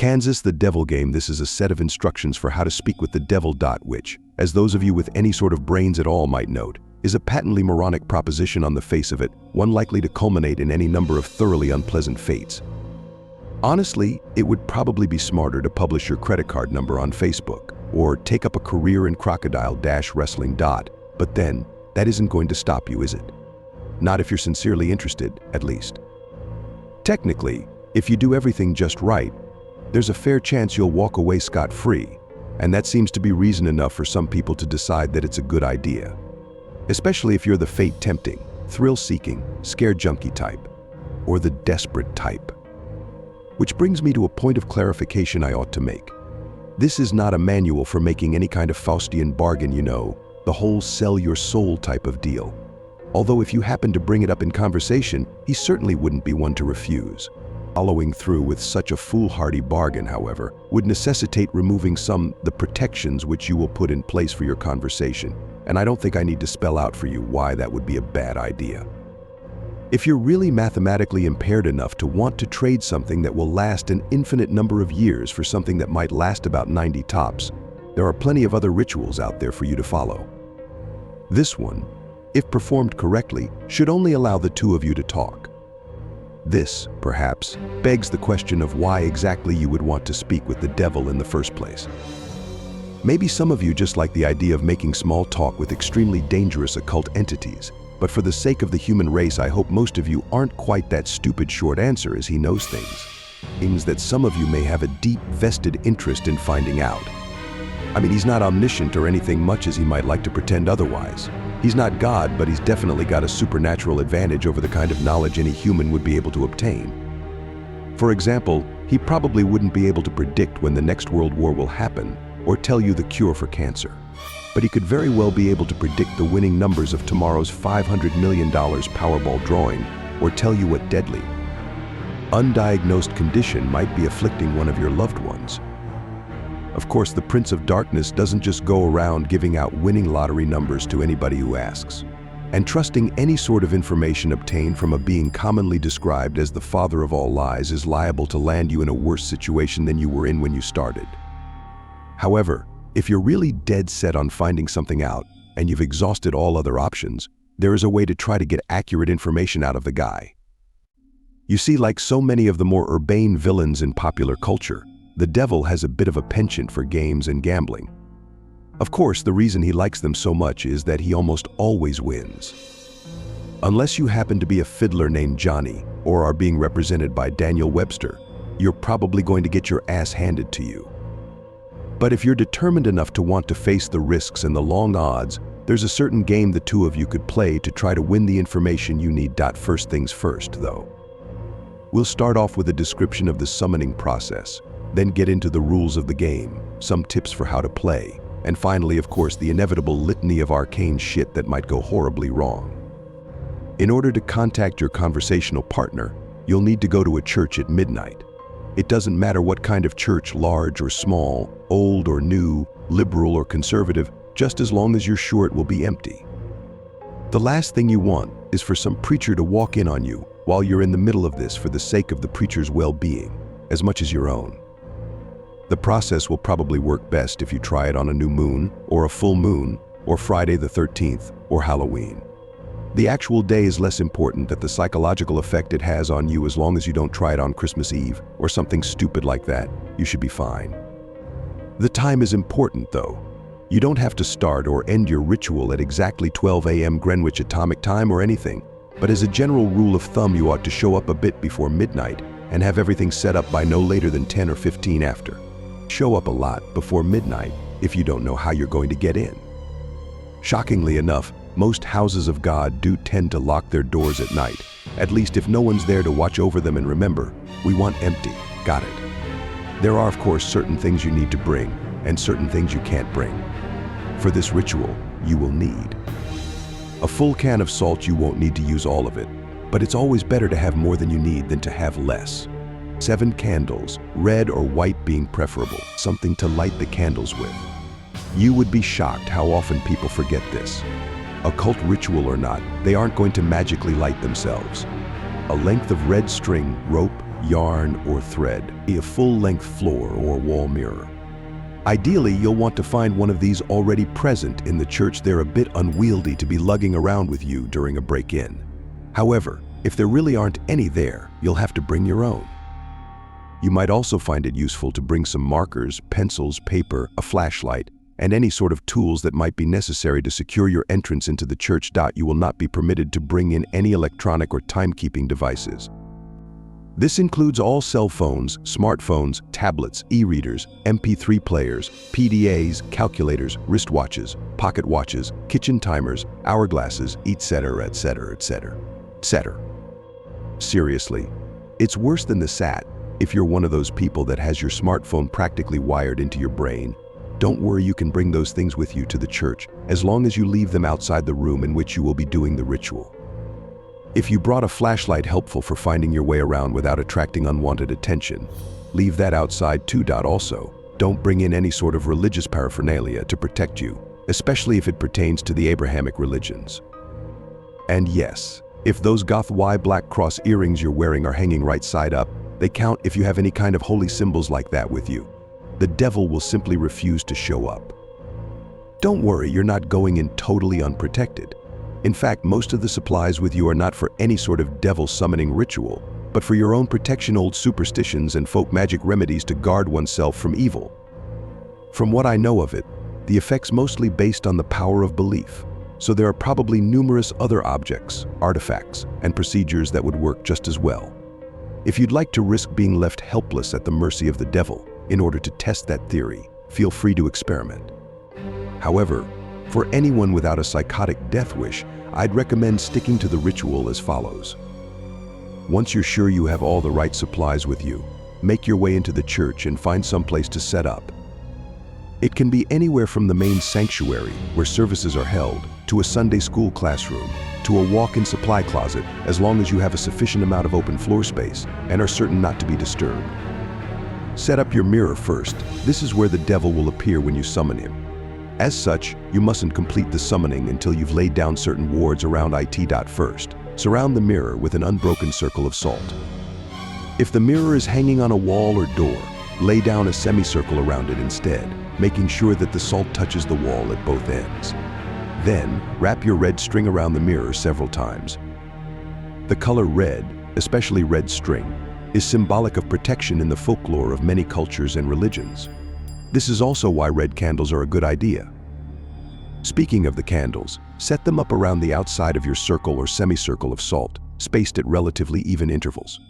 Kansas, the devil game. This is a set of instructions for how to speak with the devil. Which, as those of you with any sort of brains at all might note, is a patently moronic proposition on the face of it, one likely to culminate in any number of thoroughly unpleasant fates. Honestly, it would probably be smarter to publish your credit card number on Facebook, or take up a career in crocodile-wrestling. But then, that isn't going to stop you, is it? Not if you're sincerely interested, at least. Technically, if you do everything just right, there's a fair chance you'll walk away scot-free, and that seems to be reason enough for some people to decide that it's a good idea. Especially if you're the fate-tempting, thrill-seeking, scare junkie type, or the desperate type. Which brings me to a point of clarification I ought to make. This is not a manual for making any kind of Faustian bargain, the whole sell your soul type of deal. Although if you happen to bring it up in conversation, he certainly wouldn't be one to refuse. Following through with such a foolhardy bargain, however, would necessitate removing the protections which you will put in place for your conversation, and I don't think I need to spell out for you why that would be a bad idea. If you're really mathematically impaired enough to want to trade something that will last an infinite number of years for something that might last about 90 tops, there are plenty of other rituals out there for you to follow. This one, if performed correctly, should only allow the two of you to talk. This, perhaps, begs the question of why exactly you would want to speak with the devil in the first place. Maybe some of you just like the idea of making small talk with extremely dangerous occult entities, but for the sake of the human race, I hope most of you aren't quite that stupid short answer as he knows things. Things that some of you may have a deep vested interest in finding out. I mean, he's not omniscient or anything much as he might like to pretend otherwise. He's not God, but he's definitely got a supernatural advantage over the kind of knowledge any human would be able to obtain. For example, he probably wouldn't be able to predict when the next world war will happen or tell you the cure for cancer. But he could very well be able to predict the winning numbers of tomorrow's $500 million Powerball drawing or tell you what deadly, undiagnosed condition might be afflicting one of your loved ones. Of course, the Prince of Darkness doesn't just go around giving out winning lottery numbers to anybody who asks, and trusting any sort of information obtained from a being commonly described as the father of all lies is liable to land you in a worse situation than you were in when you started. However, if you're really dead set on finding something out and you've exhausted all other options, there is a way to try to get accurate information out of the guy. You see, like so many of the more urbane villains in popular culture, the devil has a bit of a penchant for games and gambling. Of course, the reason he likes them so much is that he almost always wins. Unless you happen to be a fiddler named Johnny or are being represented by Daniel Webster, you're probably going to get your ass handed to you. But if you're determined enough to want to face the risks and the long odds, there's a certain game the two of you could play to try to win the information you need. First things first, though. We'll start off with a description of the summoning process, then get into the rules of the game, some tips for how to play, and finally, of course, the inevitable litany of arcane shit that might go horribly wrong. In order to contact your conversational partner, you'll need to go to a church at midnight. It doesn't matter what kind of church, large or small, old or new, liberal or conservative, just as long as you're sure it will be empty. The last thing you want is for some preacher to walk in on you while you're in the middle of this for the sake of the preacher's well-being, as much as your own. The process will probably work best if you try it on a new moon, or a full moon, or Friday the 13th, or Halloween. The actual day is less important than the psychological effect it has on you. As long as you don't try it on Christmas Eve, or something stupid like that, you should be fine. The time is important, though. You don't have to start or end your ritual at exactly 12 a.m. Greenwich Atomic Time or anything, but as a general rule of thumb, you ought to show up a bit before midnight and have everything set up by no later than 10 or 15 after. Show up a lot before midnight if you don't know how you're going to get in. Shockingly enough, most houses of God do tend to lock their doors at night, at least if no one's there to watch over them. And remember, we want empty. Got it? There are, of course, certain things you need to bring and certain things you can't bring. For this ritual, you will need a full can of salt. You won't need to use all of it, but it's always better to have more than you need than to have less. 7 candles, red or white being preferable, something to light the candles with. You would be shocked how often people forget this. Occult ritual or not, they aren't going to magically light themselves. A length of red string, rope, yarn, or thread, a full-length floor or wall mirror. Ideally, you'll want to find one of these already present in the church. They're a bit unwieldy to be lugging around with you during a break-in. However, if there really aren't any there, you'll have to bring your own. You might also find it useful to bring some markers, pencils, paper, a flashlight, and any sort of tools that might be necessary to secure your entrance into the church. You will not be permitted to bring in any electronic or timekeeping devices. This includes all cell phones, smartphones, tablets, e-readers, MP3 players, PDAs, calculators, wristwatches, pocket watches, kitchen timers, hourglasses, etc., etc., etc., etc. Seriously, it's worse than the SAT. If you're one of those people that has your smartphone practically wired into your brain, don't worry, you can bring those things with you to the church as long as you leave them outside the room in which you will be doing the ritual. If you brought a flashlight helpful for finding your way around without attracting unwanted attention, leave that outside too. Also, don't bring in any sort of religious paraphernalia to protect you, especially if it pertains to the Abrahamic religions. And yes, if those goth Y black cross earrings you're wearing are hanging right side up, they count if you have any kind of holy symbols like that with you. The devil will simply refuse to show up. Don't worry, you're not going in totally unprotected. In fact, most of the supplies with you are not for any sort of devil summoning ritual, but for your own protection, old superstitions and folk magic remedies to guard oneself from evil. From what I know of it, the effect's mostly based on the power of belief, so there are probably numerous other objects, artifacts, and procedures that would work just as well. If you'd like to risk being left helpless at the mercy of the devil in order to test that theory, feel free to experiment. However, for anyone without a psychotic death wish, I'd recommend sticking to the ritual as follows. Once you're sure you have all the right supplies with you, make your way into the church and find some place to set up. It can be anywhere from the main sanctuary, where services are held, to a Sunday school classroom, to a walk-in supply closet, as long as you have a sufficient amount of open floor space and are certain not to be disturbed. Set up your mirror first. This is where the devil will appear when you summon him. As such, you mustn't complete the summoning until you've laid down certain wards around it. First, surround the mirror with an unbroken circle of salt. If the mirror is hanging on a wall or door, lay down a semicircle around it instead, making sure that the salt touches the wall at both ends. Then, wrap your red string around the mirror several times. The color red, especially red string, is symbolic of protection in the folklore of many cultures and religions. This is also why red candles are a good idea. Speaking of the candles, set them up around the outside of your circle or semicircle of salt, spaced at relatively even intervals.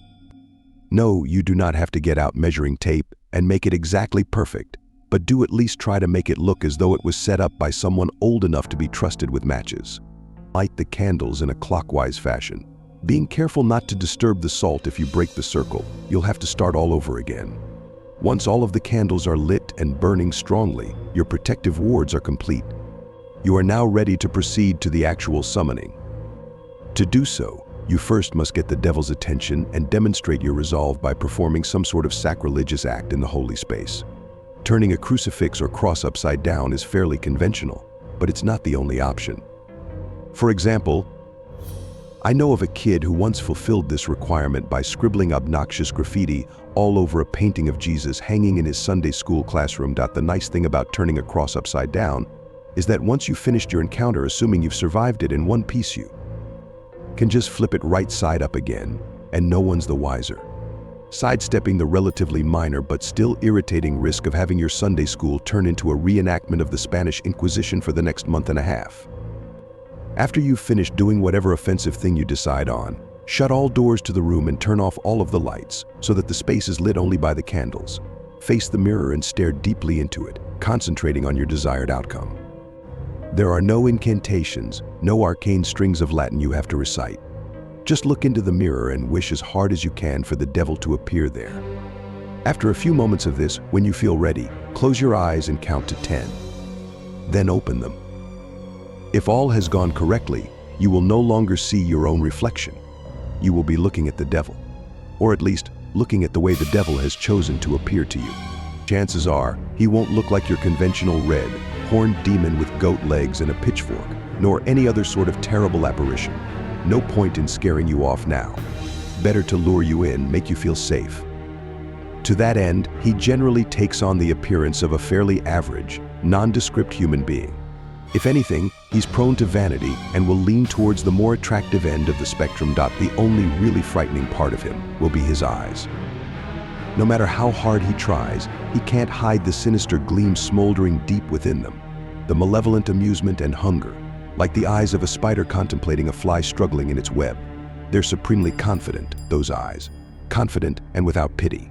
No, you do not have to get out measuring tape and make it exactly perfect, but do at least try to make it look as though it was set up by someone old enough to be trusted with matches. Light the candles in a clockwise fashion. Being careful not to disturb the salt. If you break the circle, you'll have to start all over again. Once all of the candles are lit and burning strongly, your protective wards are complete. You are now ready to proceed to the actual summoning. To do so, you first must get the devil's attention and demonstrate your resolve by performing some sort of sacrilegious act in the holy space. Turning a crucifix or cross upside down is fairly conventional, but it's not the only option. For example, I know of a kid who once fulfilled this requirement by scribbling obnoxious graffiti all over a painting of Jesus hanging in his Sunday school classroom. The nice thing about turning a cross upside down is that once you've finished your encounter, assuming you've survived it in one piece, you can just flip it right side up again, and no one's the wiser, sidestepping the relatively minor but still irritating risk of having your Sunday school turn into a reenactment of the Spanish Inquisition for the next month and a half. After you've finished doing whatever offensive thing you decide on, shut all doors to the room and turn off all of the lights so that the space is lit only by the candles. Face the mirror and stare deeply into it, concentrating on your desired outcome. There are no incantations, no arcane strings of Latin you have to recite. Just look into the mirror and wish as hard as you can for the devil to appear there. After a few moments of this, when you feel ready, close your eyes and count to 10. Then open them. If all has gone correctly, you will no longer see your own reflection. You will be looking at the devil, or at least looking at the way the devil has chosen to appear to you. Chances are, he won't look like your conventional red, horned demon with goat legs and a pitchfork, nor any other sort of terrible apparition. No point in scaring you off now. better to lure you in, make you feel safe. To that end, he generally takes on the appearance of a fairly average, nondescript human being. If anything, he's prone to vanity and will lean towards the more attractive end of the spectrum. The only really frightening part of him will be his eyes. No matter how hard he tries, he can't hide the sinister gleam smoldering deep within them, the malevolent amusement and hunger, like the eyes of a spider contemplating a fly struggling in its web. They're supremely confident, those eyes, confident and without pity.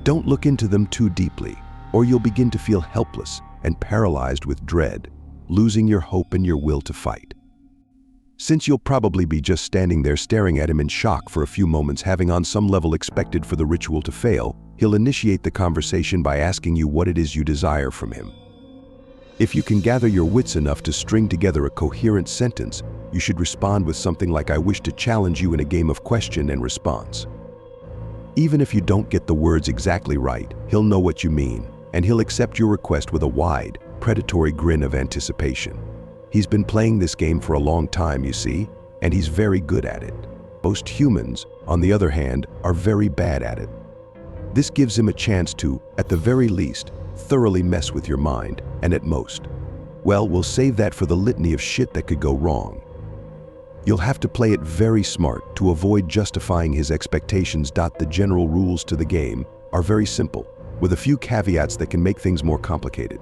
Don't look into them too deeply, or you'll begin to feel helpless and paralyzed with dread, losing your hope and your will to fight. Since you'll probably be just standing there staring at him in shock for a few moments, having on some level expected for the ritual to fail, he'll initiate the conversation by asking you what it is you desire from him. If you can gather your wits enough to string together a coherent sentence, you should respond with something like, "I wish to challenge you in a game of question and response." Even if you don't get the words exactly right, he'll know what you mean, and he'll accept your request with a wide, predatory grin of anticipation. He's been playing this game for a long time, you see, and he's very good at it. Most humans, on the other hand, are very bad at it. This gives him a chance to, at the very least, thoroughly mess with your mind, and at most, well, we'll save that for the litany of shit that could go wrong. You'll have to play it very smart to avoid justifying his expectations. The general rules to the game are very simple, with a few caveats that can make things more complicated.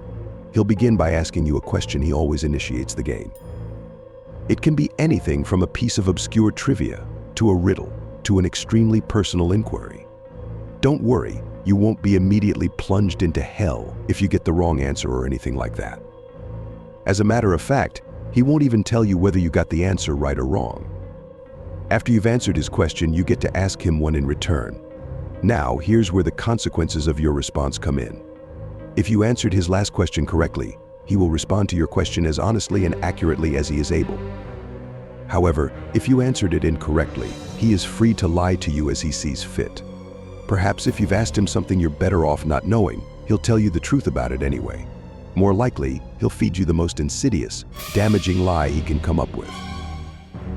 He'll begin by asking you a question. He always initiates the game. It can be anything from a piece of obscure trivia, to a riddle, to an extremely personal inquiry. Don't worry, you won't be immediately plunged into hell if you get the wrong answer or anything like that. As a matter of fact, he won't even tell you whether you got the answer right or wrong. After you've answered his question, you get to ask him one in return. Now, here's where the consequences of your response come in. If you answered his last question correctly, he will respond to your question as honestly and accurately as he is able. However, if you answered it incorrectly, he is free to lie to you as he sees fit. Perhaps if you've asked him something you're better off not knowing, he'll tell you the truth about it anyway. More likely, he'll feed you the most insidious, damaging lie he can come up with.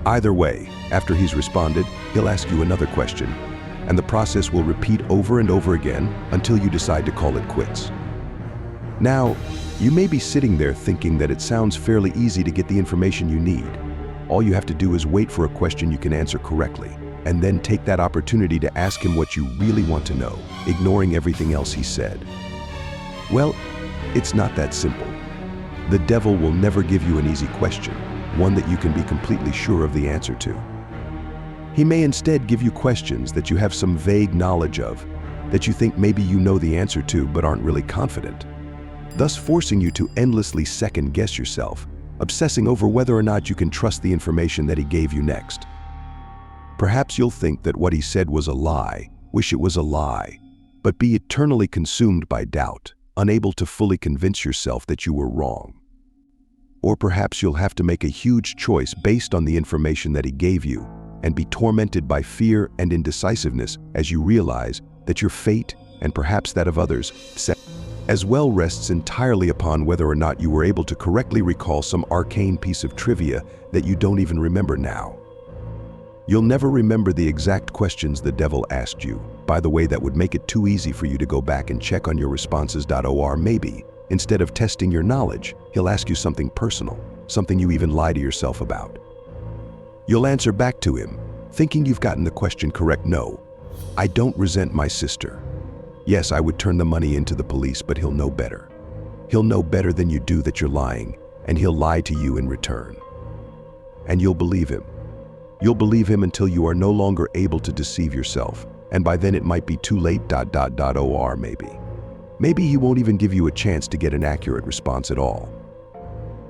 Either way, after he's responded, he'll ask you another question, and the process will repeat over and over again until you decide to call it quits. Now, you may be sitting there thinking that it sounds fairly easy to get the information you need. All you have to do is wait for a question you can answer correctly, and then take that opportunity to ask him what you really want to know, ignoring everything else he said. Well, it's not that simple. The devil will never give you an easy question, one that you can be completely sure of the answer to. He may instead give you questions that you have some vague knowledge of, that you think maybe you know the answer to but aren't really confident, thus forcing you to endlessly second-guess yourself, obsessing over whether or not you can trust the information that he gave you next. Perhaps you'll think that what he said was a lie, wish it was a lie, but be eternally consumed by doubt, unable to fully convince yourself that you were wrong. Or perhaps you'll have to make a huge choice based on the information that he gave you, and be tormented by fear and indecisiveness as you realize that your fate, and perhaps that of others, as well rests entirely upon whether or not you were able to correctly recall some arcane piece of trivia that you don't even remember now. You'll never remember the exact questions the devil asked you. By the way, that would make it too easy for you to go back and check on your responses. Or maybe, instead of testing your knowledge, he'll ask you something personal, something you even lie to yourself about. You'll answer back to him, thinking you've gotten the question correct. No, I don't resent my sister. Yes, I would turn the money into the police, but he'll know better. He'll know better than you do that you're lying, and he'll lie to you in return. And you'll believe him. You'll believe him until you are no longer able to deceive yourself, and by then it might be too late. Or maybe he won't even give you a chance to get an accurate response at all.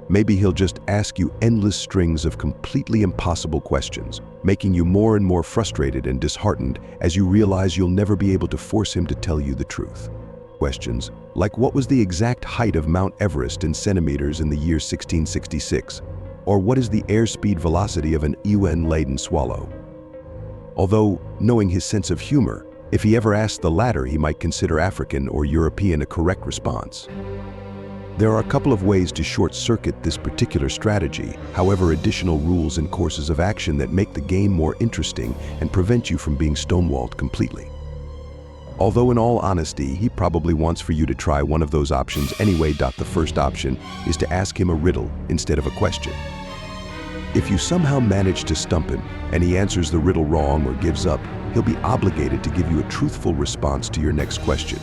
Maybe he'll just ask you endless strings of completely impossible questions, making you more and more frustrated and disheartened as you realize you'll never be able to force him to tell you the truth. Questions like, what was the exact height of Mount Everest in centimeters in the year 1666? Or what is the airspeed velocity of an UN-laden swallow? Although, knowing his sense of humor, if he ever asked the latter, he might consider African or European a correct response. There are a couple of ways to short-circuit this particular strategy, however, additional rules and courses of action that make the game more interesting and prevent you from being stonewalled completely. Although in all honesty, he probably wants for you to try one of those options anyway. The first option is to ask him a riddle instead of a question. If you somehow manage to stump him and he answers the riddle wrong or gives up, he'll be obligated to give you a truthful response to your next question.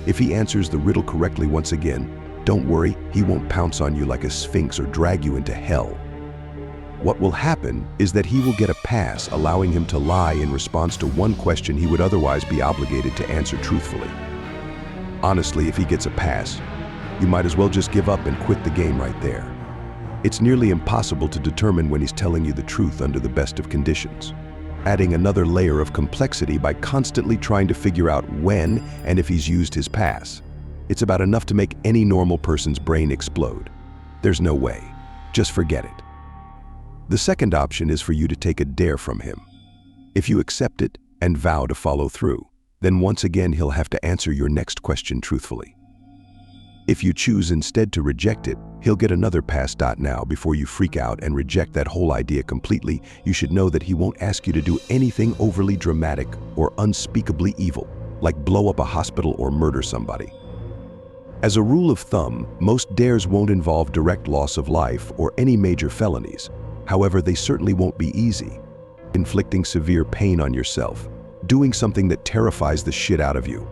If he answers the riddle correctly once again, don't worry, he won't pounce on you like a sphinx or drag you into hell. What will happen is that he will get a pass, allowing him to lie in response to one question he would otherwise be obligated to answer truthfully. Honestly, if he gets a pass, you might as well just give up and quit the game right there. It's nearly impossible to determine when he's telling you the truth under the best of conditions, adding another layer of complexity by constantly trying to figure out when and if he's used his pass. It's about enough to make any normal person's brain explode. There's no way. Just forget it. The second option is for you to take a dare from him. If you accept it and vow to follow through, then once again he'll have to answer your next question truthfully. If you choose instead to reject it, he'll get another pass. Now, before you freak out and reject that whole idea completely, you should know that he won't ask you to do anything overly dramatic or unspeakably evil, like blow up a hospital or murder somebody. As a rule of thumb, most dares won't involve direct loss of life or any major felonies. However, they certainly won't be easy. Inflicting severe pain on yourself, doing something that terrifies the shit out of you,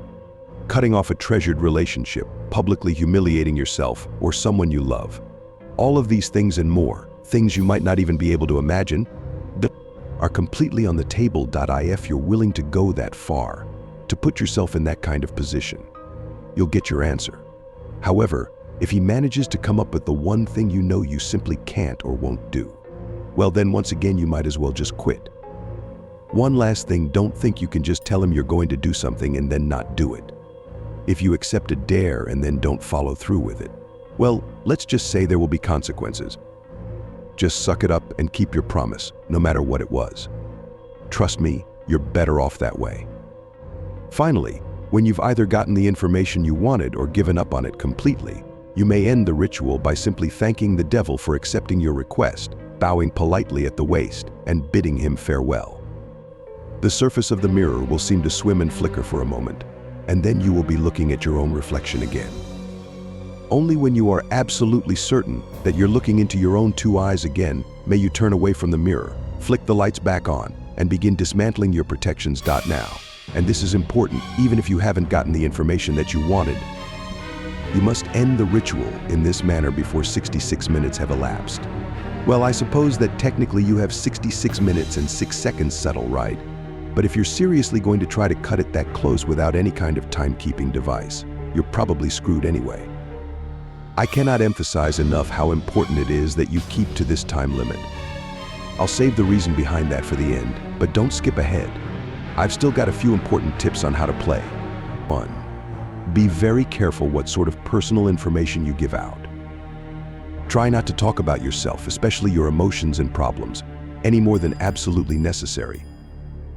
cutting off a treasured relationship, publicly humiliating yourself or someone you love. All of these things and more, things you might not even be able to imagine, are completely on the table. If you're willing to go that far, to put yourself in that kind of position, you'll get your answer. However, if he manages to come up with the one thing you know you simply can't or won't do, well then once again you might as well just quit. One last thing, don't think you can just tell him you're going to do something and then not do it. If you accept a dare and then don't follow through with it, well, let's just say there will be consequences. Just suck it up and keep your promise, no matter what it was. Trust me, you're better off that way. Finally, when you've either gotten the information you wanted or given up on it completely, you may end the ritual by simply thanking the devil for accepting your request, bowing politely at the waist, and bidding him farewell. The surface of the mirror will seem to swim and flicker for a moment, and then you will be looking at your own reflection again. Only when you are absolutely certain that you're looking into your own two eyes again may you turn away from the mirror, flick the lights back on, and begin dismantling your protections. Now, and this is important even if you haven't gotten the information that you wanted, you must end the ritual in this manner before 66 minutes have elapsed. Well, I suppose that technically you have 66 minutes and 6 seconds, subtle, right? But if you're seriously going to try to cut it that close without any kind of timekeeping device, you're probably screwed anyway. I cannot emphasize enough how important it is that you keep to this time limit. I'll save the reason behind that for the end, but don't skip ahead. I've still got a few important tips on how to play. 1. Be very careful what sort of personal information you give out. Try not to talk about yourself, especially your emotions and problems, any more than absolutely necessary.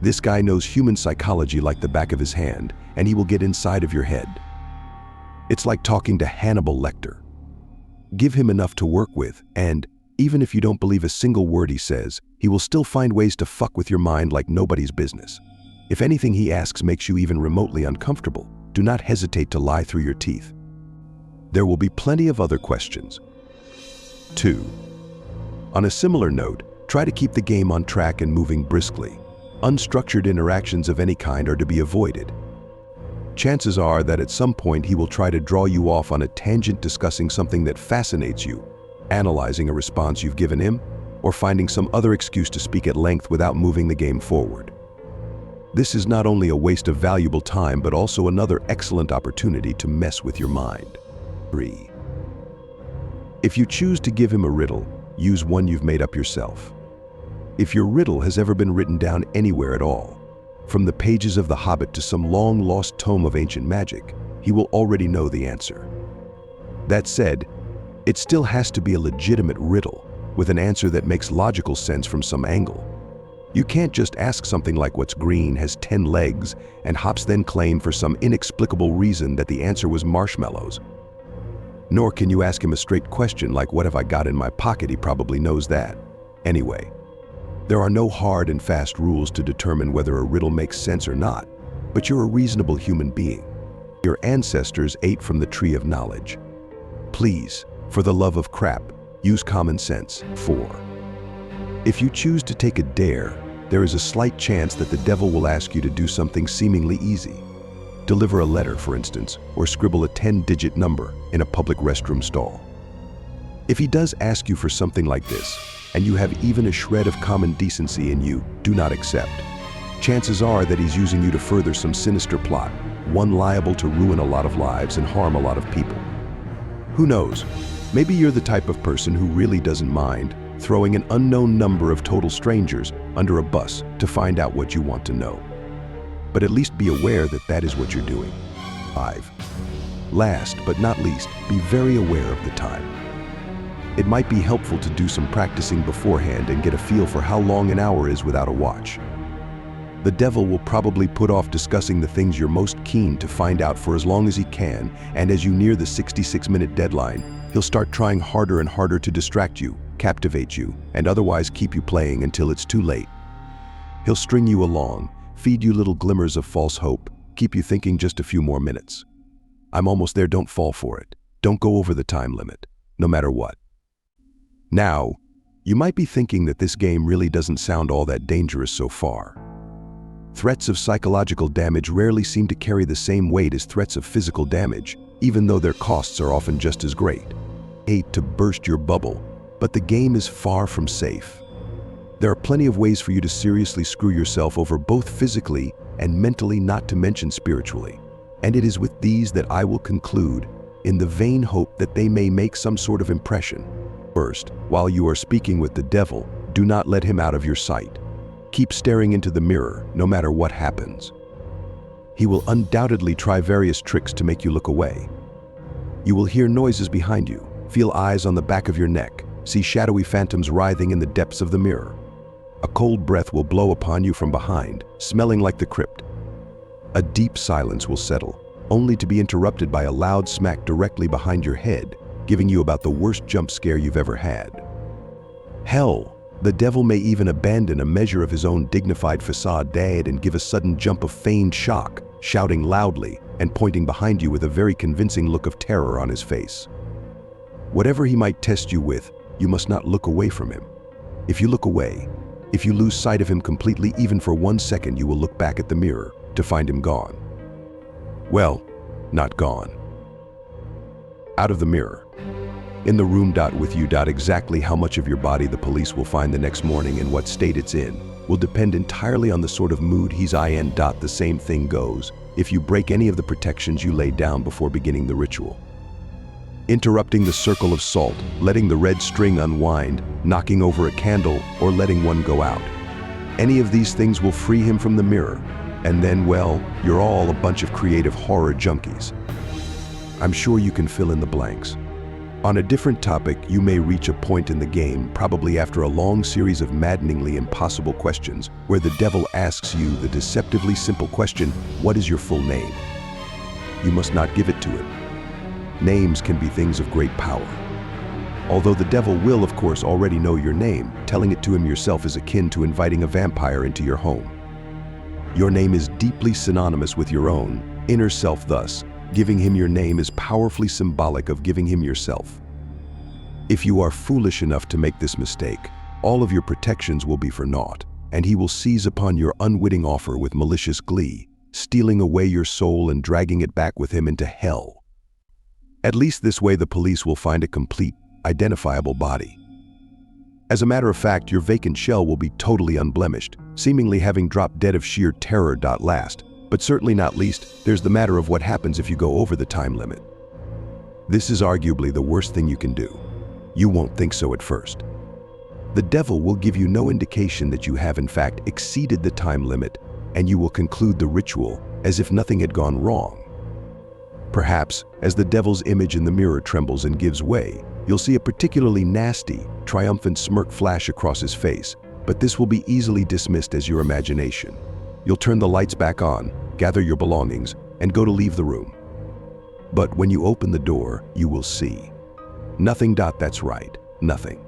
This guy knows human psychology like the back of his hand, and he will get inside of your head. It's like talking to Hannibal Lecter. Give him enough to work with, and even if you don't believe a single word he says, he will still find ways to fuck with your mind like nobody's business. If anything he asks makes you even remotely uncomfortable, do not hesitate to lie through your teeth. There will be plenty of other questions. 2. On a similar note, try to keep the game on track and moving briskly. Unstructured interactions of any kind are to be avoided. Chances are that at some point he will try to draw you off on a tangent discussing something that fascinates you, analyzing a response you've given him, or finding some other excuse to speak at length without moving the game forward. This is not only a waste of valuable time, but also another excellent opportunity to mess with your mind. 3. If you choose to give him a riddle, use one you've made up yourself. If your riddle has ever been written down anywhere at all, from the pages of The Hobbit to some long-lost tome of ancient magic, he will already know the answer. That said, it still has to be a legitimate riddle, with an answer that makes logical sense from some angle. You can't just ask something like what's green has 10 legs and hops then claim for some inexplicable reason that the answer was marshmallows. Nor can you ask him a straight question like, "What have I got in my pocket?" He probably knows that. Anyway, there are no hard and fast rules to determine whether a riddle makes sense or not, but you're a reasonable human being. Your ancestors ate from the tree of knowledge. Please, for the love of crap, use common sense. 4. If you choose to take a dare, there is a slight chance that the devil will ask you to do something seemingly easy. Deliver a letter, for instance, or scribble a 10-digit number in a public restroom stall. If he does ask you for something like this, and you have even a shred of common decency in you, do not accept. Chances are that he's using you to further some sinister plot, one liable to ruin a lot of lives and harm a lot of people. Who knows? Maybe you're the type of person who really doesn't mind throwing an unknown number of total strangers under a bus to find out what you want to know. But at least be aware that that is what you're doing. 5. Last but not least, be very aware of the time. It might be helpful to do some practicing beforehand and get a feel for how long an hour is without a watch. The devil will probably put off discussing the things you're most keen to find out for as long as he can, and as you near the 66-minute deadline, he'll start trying harder and harder to distract you, captivate you, and otherwise keep you playing until it's too late. He'll string you along, feed you little glimmers of false hope, keep you thinking just a few more minutes. I'm almost there, don't fall for it. Don't go over the time limit, no matter what. Now, you might be thinking that this game really doesn't sound all that dangerous so far. Threats of psychological damage rarely seem to carry the same weight as threats of physical damage, even though their costs are often just as great. I hate to burst your bubble, but the game is far from safe. There are plenty of ways for you to seriously screw yourself over, both physically and mentally, not to mention spiritually. And it is with these that I will conclude, in the vain hope that they may make some sort of impression. First, while you are speaking with the devil, do not let him out of your sight. Keep staring into the mirror, no matter what happens. He will undoubtedly try various tricks to make you look away. You will hear noises behind you, feel eyes on the back of your neck, see shadowy phantoms writhing in the depths of the mirror. A cold breath will blow upon you from behind, smelling like the crypt. A deep silence will settle, only to be interrupted by a loud smack directly behind your head, giving you about the worst jump scare you've ever had. Hell, the devil may even abandon a measure of his own dignified facade and give a sudden jump of feigned shock, shouting loudly and pointing behind you with a very convincing look of terror on his face. Whatever he might test you with, you must not look away from him. If you look away, if you lose sight of him completely, even for 1 second, you will look back at the mirror to find him gone. Well, not gone. Out of the mirror. In the room. With you. Exactly how much of your body the police will find the next morning and what state it's in will depend entirely on the sort of mood he's in. The same thing goes if you break any of the protections you laid down before beginning the ritual. Interrupting the circle of salt, letting the red string unwind, knocking over a candle, or letting one go out. Any of these things will free him from the mirror, and then, well, you're all a bunch of creative horror junkies. I'm sure you can fill in the blanks. On a different topic, you may reach a point in the game, probably after a long series of maddeningly impossible questions, where the devil asks you the deceptively simple question, "What is your full name?" You must not give it to him. Names can be things of great power. Although the devil will, of course, already know your name, telling it to him yourself is akin to inviting a vampire into your home. Your name is deeply synonymous with your own inner self, thus, giving him your name is powerfully symbolic of giving him yourself. If you are foolish enough to make this mistake, all of your protections will be for naught, and he will seize upon your unwitting offer with malicious glee, stealing away your soul and dragging it back with him into hell. At least this way the police will find a complete, identifiable body. As a matter of fact, your vacant shell will be totally unblemished, seemingly having dropped dead of sheer terror. Last, but certainly not least, there's the matter of what happens if you go over the time limit. This is arguably the worst thing you can do. You won't think so at first. The devil will give you no indication that you have in fact exceeded the time limit, and you will conclude the ritual as if nothing had gone wrong. Perhaps, as the devil's image in the mirror trembles and gives way, you'll see a particularly nasty, triumphant smirk flash across his face, but this will be easily dismissed as your imagination. You'll turn the lights back on, gather your belongings, and go to leave the room. But when you open the door, you will see nothing. That's right, nothing.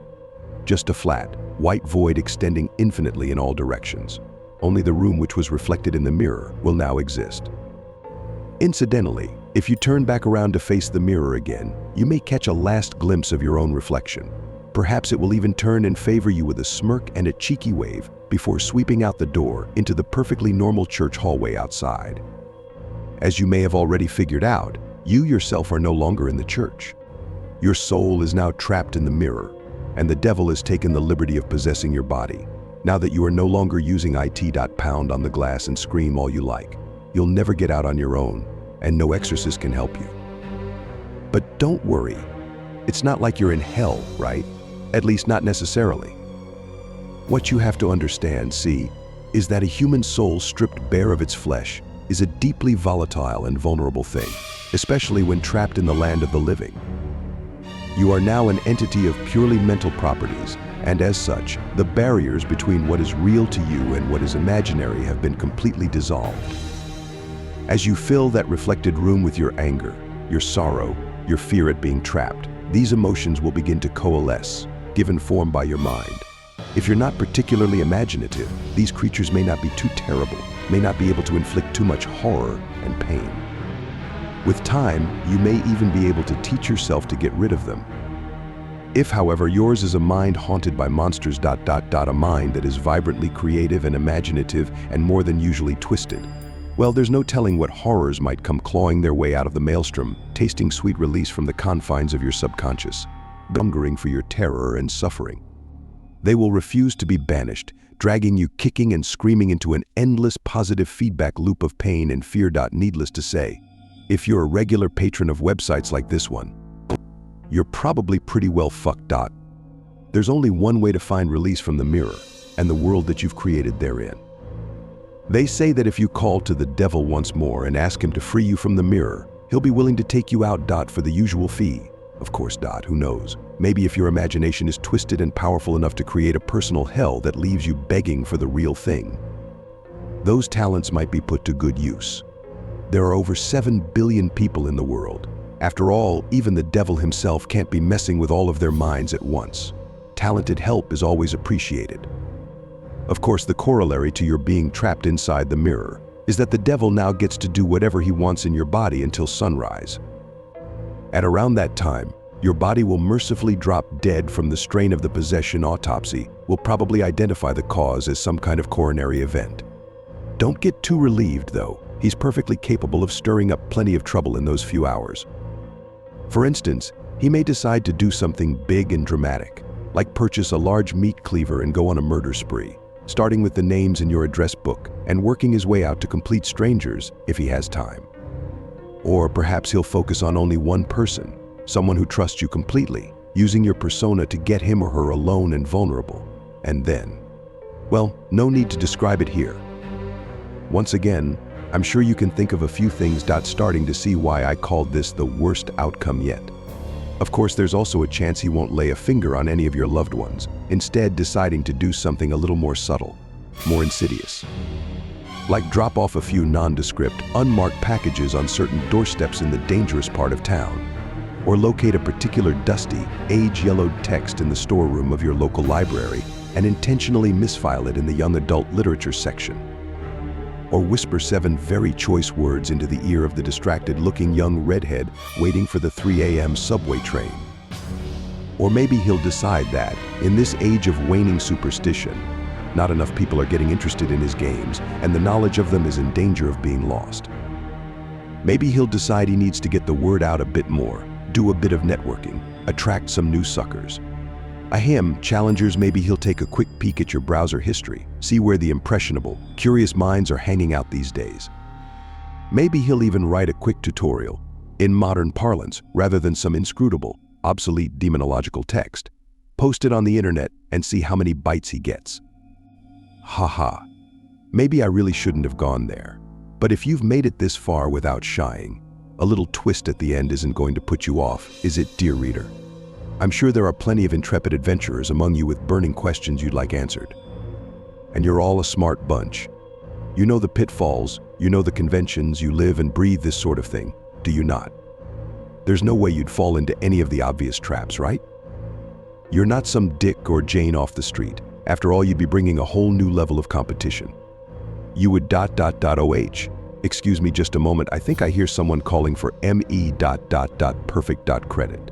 Just a flat, white void extending infinitely in all directions. Only the room which was reflected in the mirror will now exist. Incidentally, if you turn back around to face the mirror again, you may catch a last glimpse of your own reflection. Perhaps it will even turn and favor you with a smirk and a cheeky wave before sweeping out the door into the perfectly normal church hallway outside. As you may have already figured out, you yourself are no longer in the church. Your soul is now trapped in the mirror, and the devil has taken the liberty of possessing your body. Now that you are no longer using it. Pound on the glass and scream all you like. You'll never get out on your own, and no exorcist can help you. But don't worry, it's not like you're in hell, right? At least not necessarily. What you have to understand, see, is that a human soul stripped bare of its flesh is a deeply volatile and vulnerable thing, especially when trapped in the land of the living. You are now an entity of purely mental properties, and as such, the barriers between what is real to you and what is imaginary have been completely dissolved. As you fill that reflected room with your anger, your sorrow, your fear at being trapped, these emotions will begin to coalesce, given form by your mind. If you're not particularly imaginative, these creatures may not be too terrible, may not be able to inflict too much horror and pain. With time, you may even be able to teach yourself to get rid of them. If, however, yours is a mind haunted by monsters. A mind that is vibrantly creative and imaginative and more than usually twisted, well, there's no telling what horrors might come clawing their way out of the maelstrom, tasting sweet release from the confines of your subconscious, hungering for your terror and suffering. They will refuse to be banished, dragging you kicking and screaming into an endless positive feedback loop of pain and fear. Needless to say, if you're a regular patron of websites like this one, you're probably pretty well fucked. There's only one way to find release from the mirror and the world that you've created therein. They say that if you call to the devil once more and ask him to free you from the mirror, he'll be willing to take you out. For the usual fee. Of course, who knows? Maybe if your imagination is twisted and powerful enough to create a personal hell that leaves you begging for the real thing. Those talents might be put to good use. There are over 7 billion people in the world. After all, even the devil himself can't be messing with all of their minds at once. Talented help is always appreciated. Of course, the corollary to your being trapped inside the mirror is that the devil now gets to do whatever he wants in your body until sunrise. At around that time, your body will mercifully drop dead from the strain of the possession. Autopsy will probably identify the cause as some kind of coronary event. Don't get too relieved, though. He's perfectly capable of stirring up plenty of trouble in those few hours. For instance, he may decide to do something big and dramatic, like purchase a large meat cleaver and go on a murder spree, starting with the names in your address book and working his way out to complete strangers if he has time. Or perhaps he'll focus on only one person, someone who trusts you completely, using your persona to get him or her alone and vulnerable. And then, well, no need to describe it here. Once again, I'm sure you can think of a few things. Starting to see why I called this the worst outcome yet. Of course, there's also a chance he won't lay a finger on any of your loved ones, instead deciding to do something a little more subtle, more insidious. Like drop off a few nondescript, unmarked packages on certain doorsteps in the dangerous part of town, or locate a particular dusty, age-yellowed text in the storeroom of your local library and intentionally misfile it in the young adult literature section. Or whisper 7 very choice words into the ear of the distracted-looking young redhead waiting for the 3 a.m. subway train. Or maybe he'll decide that, in this age of waning superstition, not enough people are getting interested in his games, and the knowledge of them is in danger of being lost. Maybe he'll decide he needs to get the word out a bit more, do a bit of networking, attract some new suckers. Challengers, maybe he'll take a quick peek at your browser history, see where the impressionable, curious minds are hanging out these days. Maybe he'll even write a quick tutorial, in modern parlance, rather than some inscrutable, obsolete demonological text. Post it on the internet and see how many bites he gets. Haha. Maybe I really shouldn't have gone there. But if you've made it this far without shying, a little twist at the end isn't going to put you off, is it, dear reader? I'm sure there are plenty of intrepid adventurers among you with burning questions you'd like answered. And you're all a smart bunch. You know the pitfalls, you know the conventions, you live and breathe this sort of thing, do you not? There's no way you'd fall into any of the obvious traps, right? You're not some Dick or Jane off the street. After all, you'd be bringing a whole new level of competition. You would ... Excuse me just a moment, I think I hear someone calling for me ... perfect. Credit.